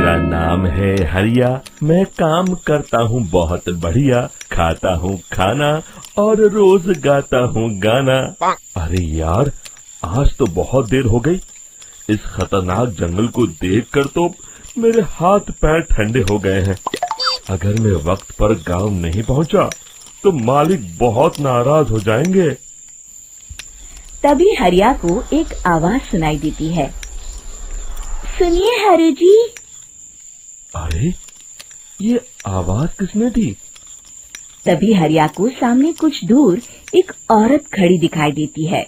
मेरा नाम है हरिया, मैं काम करता हूँ बहुत बढ़िया, खाता हूँ खाना और रोज गाता हूँ गाना। अरे यार, आज तो बहुत देर हो गई। इस खतरनाक जंगल को देखकर तो मेरे हाथ पैर ठंडे हो गए हैं। अगर मैं वक्त पर गांव नहीं पहुंचा तो मालिक बहुत नाराज हो जाएंगे। तभी हरिया को एक आवाज सुनाई देती है। सुनिए हरु जी। अरे, ये आवाज किसने दी? तभी हरिया को सामने कुछ दूर एक औरत खड़ी दिखाई देती है।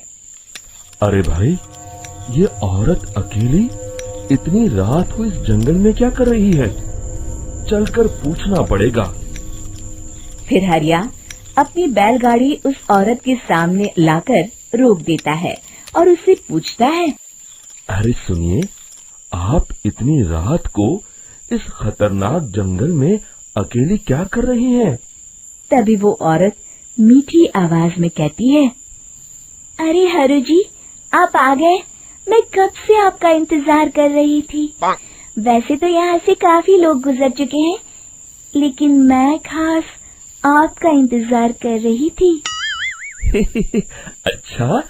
अरे भाई, ये औरत अकेली इतनी रात को इस जंगल में क्या कर रही है? चलकर पूछना पड़ेगा। फिर हरिया अपनी बैलगाड़ी उस औरत के सामने लाकर रोक देता है और उससे पूछता है। अरे सुनिए, आप इतनी रात को इस खतरनाक जंगल में अकेली क्या कर रही हैं? तभी वो औरत मीठी आवाज में कहती है, अरे हरु जी, आप आ गए। मैं कब से आपका इंतजार कर रही थी। वैसे तो यहाँ से काफी लोग गुजर चुके हैं, लेकिन मैं खास आपका इंतजार कर रही थी। अच्छा,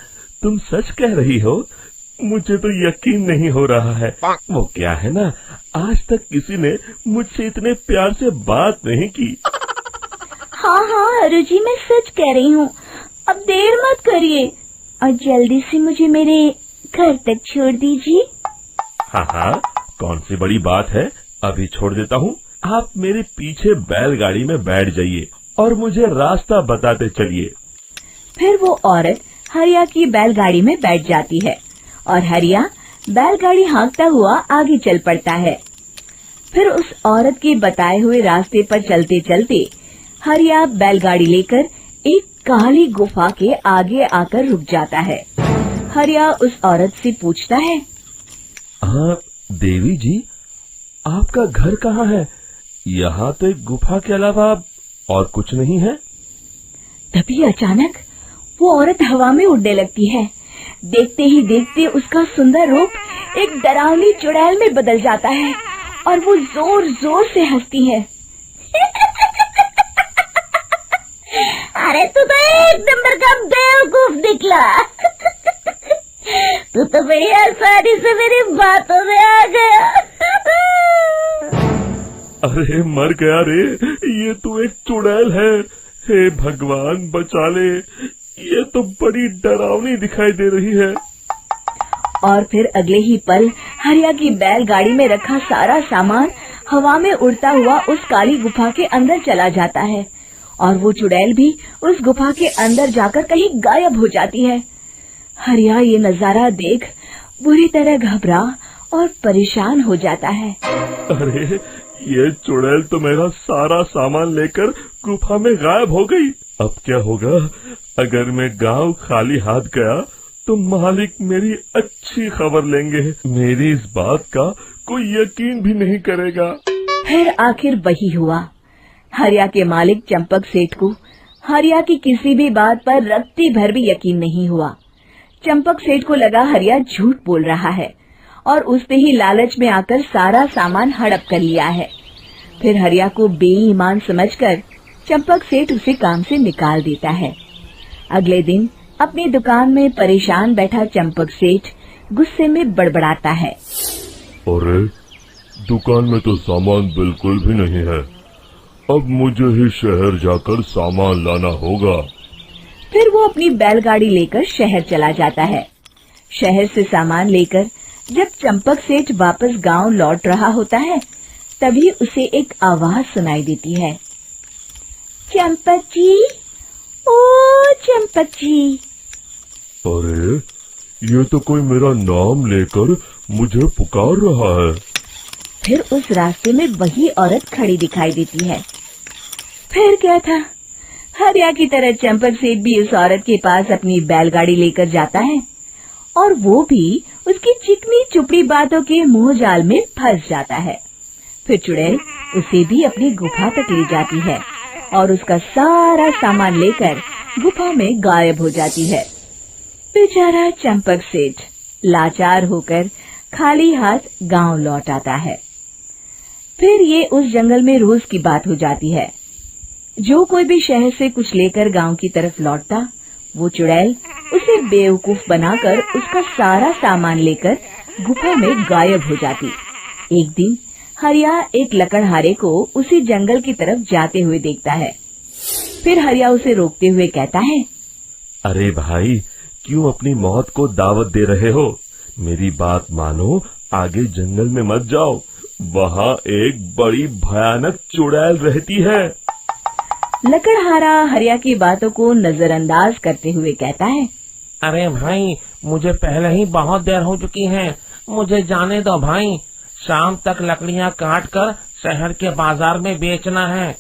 तुम सच कह रही हो? मुझे तो यकीन नहीं हो रहा है। वो क्या है ना, आज तक किसी ने मुझसे इतने प्यार से बात नहीं की। हाँ हाँ हरु जी, मैं सच कह रही हूँ। अब देर मत करिए और जल्दी से मुझे मेरे घर तक छोड़ दीजिए। हाँ हाँ, कौन सी बड़ी बात है, अभी छोड़ देता हूँ। आप मेरे पीछे बैलगाड़ी में बैठ जाइए और मुझे रास्ता बताते चलिए। फिर वो औरत हरिया की बैलगाड़ी में बैठ जाती है और हरिया बैलगाड़ी हाँकता हुआ आगे चल पड़ता है। फिर उस औरत के बताए हुए रास्ते पर चलते चलते हरिया बैलगाड़ी लेकर एक काली गुफा के आगे आकर रुक जाता है। हरिया उस औरत से पूछता है, हाँ देवी जी, आपका घर कहाँ है? यहाँ तो एक गुफा के अलावा और कुछ नहीं है। तभी अचानक वो औरत हवा में उड़ने लगती है। देखते ही देखते उसका सुंदर रूप एक डरावनी चुड़ैल में बदल जाता है और वो जोर जोर से हंसती है। अरे तू तो एक नंबर का बेवकूफ निकला। तू तो बड़ी आसानी से मेरी बातों में आ गया। अरे मर गया रे, ये तो एक चुड़ैल है। हे भगवान बचा ले, ये तो बड़ी डरावनी दिखाई दे रही है। और फिर अगले ही पल हरिया की बैलगाड़ी में रखा सारा सामान हवा में उड़ता हुआ उस काली गुफा के अंदर चला जाता है और वो चुड़ैल भी उस गुफा के अंदर जाकर कहीं गायब हो जाती है। हरिया ये नजारा देख बुरी तरह घबरा और परेशान हो जाता है। अरे, ये चुड़ैल तो मेरा सारा सामान लेकर गुफा में गायब हो गई। अब क्या होगा? अगर मैं गांव खाली हाथ गया तो मालिक मेरी अच्छी खबर लेंगे। मेरी इस बात का कोई यकीन भी नहीं करेगा। फिर आखिर वही हुआ। हरिया के मालिक चंपक सेठ को हरिया की किसी भी बात पर रत्ती भर भी यकीन नहीं हुआ। चंपक सेठ को लगा हरिया झूठ बोल रहा है और उसने ही लालच में आकर सारा सामान हड़प कर लिया है। फिर हरिया को बेईमान समझकर चंपक सेठ उसे काम से निकाल देता है। अगले दिन अपनी दुकान में परेशान बैठा चंपक सेठ गुस्से में बड़बड़ाता है। अरे, दुकान में तो सामान बिल्कुल भी नहीं है। अब मुझे ही शहर जाकर सामान लाना होगा। फिर वो अपनी बैलगाड़ी लेकर शहर चला जाता है। शहर से सामान लेकर जब चंपक सेठ वापस गांव लौट रहा होता है, तभी उसे एक आवाज सुनाई देती है। चंपक जी, ओ चंपक जी। अरे, ये तो कोई मेरा नाम लेकर मुझे पुकार रहा है। फिर उस रास्ते में वही औरत खड़ी दिखाई देती है। फिर क्या था, हरिया की तरह चंपक सेठ भी उस औरत के पास अपनी बैलगाड़ी लेकर जाता है और वो भी उसकी चिकनी चुपड़ी बातों के मुंह जाल में फंस जाता है। फिर चुड़ैल उसे भी अपनी गुफा तक ले जाती है और उसका सारा सामान लेकर गुफा में गायब हो जाती है। बेचारा चंपक सेठ लाचार होकर खाली हाथ गांव लौट आता है। फिर ये उस जंगल में रोज की बात हो जाती है। जो कोई भी शहर से कुछ लेकर गांव की तरफ लौटता, वो चुड़ैल उसे बेवकूफ बनाकर उसका सारा सामान लेकर गुफा में गायब हो जाती। एक दिन हरिया एक लकड़हारे को उसी जंगल की तरफ जाते हुए देखता है। फिर हरिया उसे रोकते हुए कहता है, अरे भाई, क्यों अपनी मौत को दावत दे रहे हो? मेरी बात मानो, आगे जंगल में मत जाओ, वहाँ एक बड़ी भयानक चुड़ैल रहती है। लकड़हारा हरिया की बातों को नजरअंदाज करते हुए कहता है, अरे भाई, मुझे पहले ही बहुत देर हो चुकी है, मुझे जाने दो भाई। शाम तक लकड़ियाँ काट कर शहर के बाजार में बेचना है।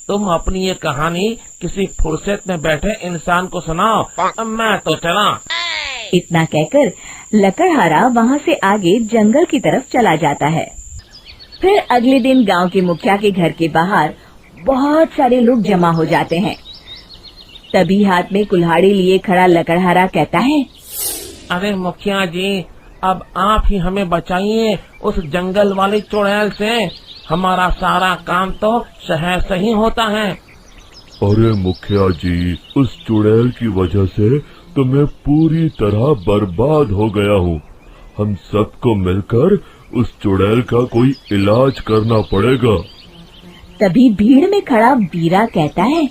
तुम अपनी ये कहानी किसी फुर्सत में बैठे इंसान को सुनाओ, मैं तो चला। इतना कहकर लकड़हारा वहाँ से आगे जंगल की तरफ चला जाता है। फिर अगले दिन गांव के मुखिया के घर के बाहर बहुत सारे लोग जमा हो जाते हैं। तभी हाथ में कुल्हाड़ी लिए खड़ा लकड़हारा कहता है, अरे मुखिया जी, अब आप ही हमें बचाइए उस जंगल वाली चुड़ैल से। हमारा सारा काम तो शहर से ही होता है। अरे मुखिया जी, उस चुड़ैल की वजह से तो मैं पूरी तरह बर्बाद हो गया हूँ। हम सबको मिलकर उस चुड़ैल का कोई इलाज करना पड़ेगा। तभी भीड़ में खड़ा वीरा कहता है,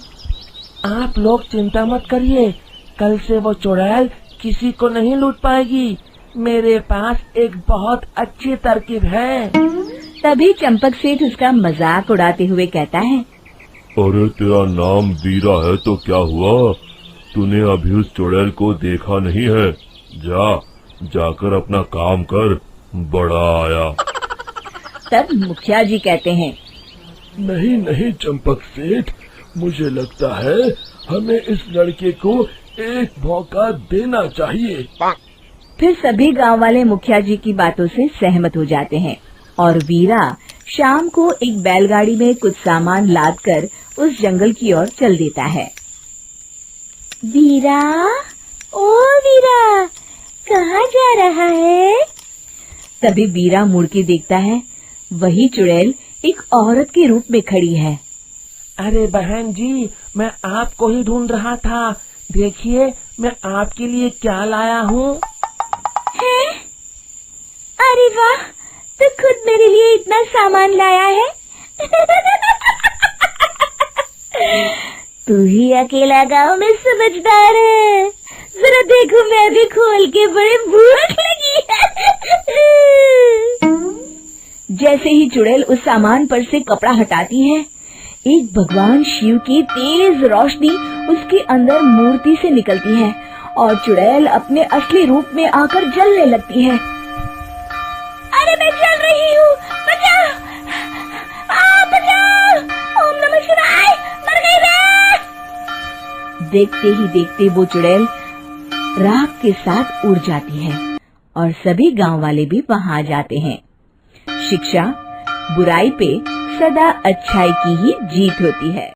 आप लोग चिंता मत करिए, कल से वो चुड़ैल किसी को नहीं लूट पाएगी। मेरे पास एक बहुत अच्छी तरकीब है। तभी चंपक सेठ उसका मजाक उड़ाते हुए कहता है, अरे तेरा नाम वीरा है तो क्या हुआ? तूने अभी उस चुड़ैल को देखा नहीं है? जाकर अपना काम कर, बड़ा आया। तब मुखिया जी कहते हैं, नहीं चंपक सेठ, मुझे लगता है हमें इस लड़के को एक मौका देना चाहिए। फिर सभी गांव वाले मुखिया जी की बातों से सहमत हो जाते हैं और वीरा शाम को एक बैलगाड़ी में कुछ सामान लादकर उस जंगल की ओर चल देता है। वीरा, ओ वीरा, कहाँ जा रहा है? तभी वीरा मुड़ के देखता है, वही चुड़ैल एक औरत के रूप में खड़ी है। अरे बहन जी, मैं आपको ही ढूंढ रहा था। देखिए, मैं आपके लिए क्या लाया हूँ। है? अरे वाह, तो खुद मेरे लिए इतना सामान लाया है। तू ही अकेला गांव में समझदार है। जरा देखो, मैं भी खोल के, बड़े भूख लगी है। जैसे ही चुड़ैल उस सामान पर से कपड़ा हटाती है, एक भगवान शिव की तेज रोशनी उसके अंदर मूर्ति से निकलती है और चुड़ैल अपने असली रूप में आकर जलने लगती है। अरे मैं जल रही हूँ, बचाओ! बचाओ! ओम नमः शिवाय! मर गई मैं! देखते ही देखते वो चुड़ैल राख के साथ उड़ जाती है और सभी गांव वाले भी वहां आ जाते हैं। शिक्षा बुराई पे सदा अच्छाई की ही जीत होती है।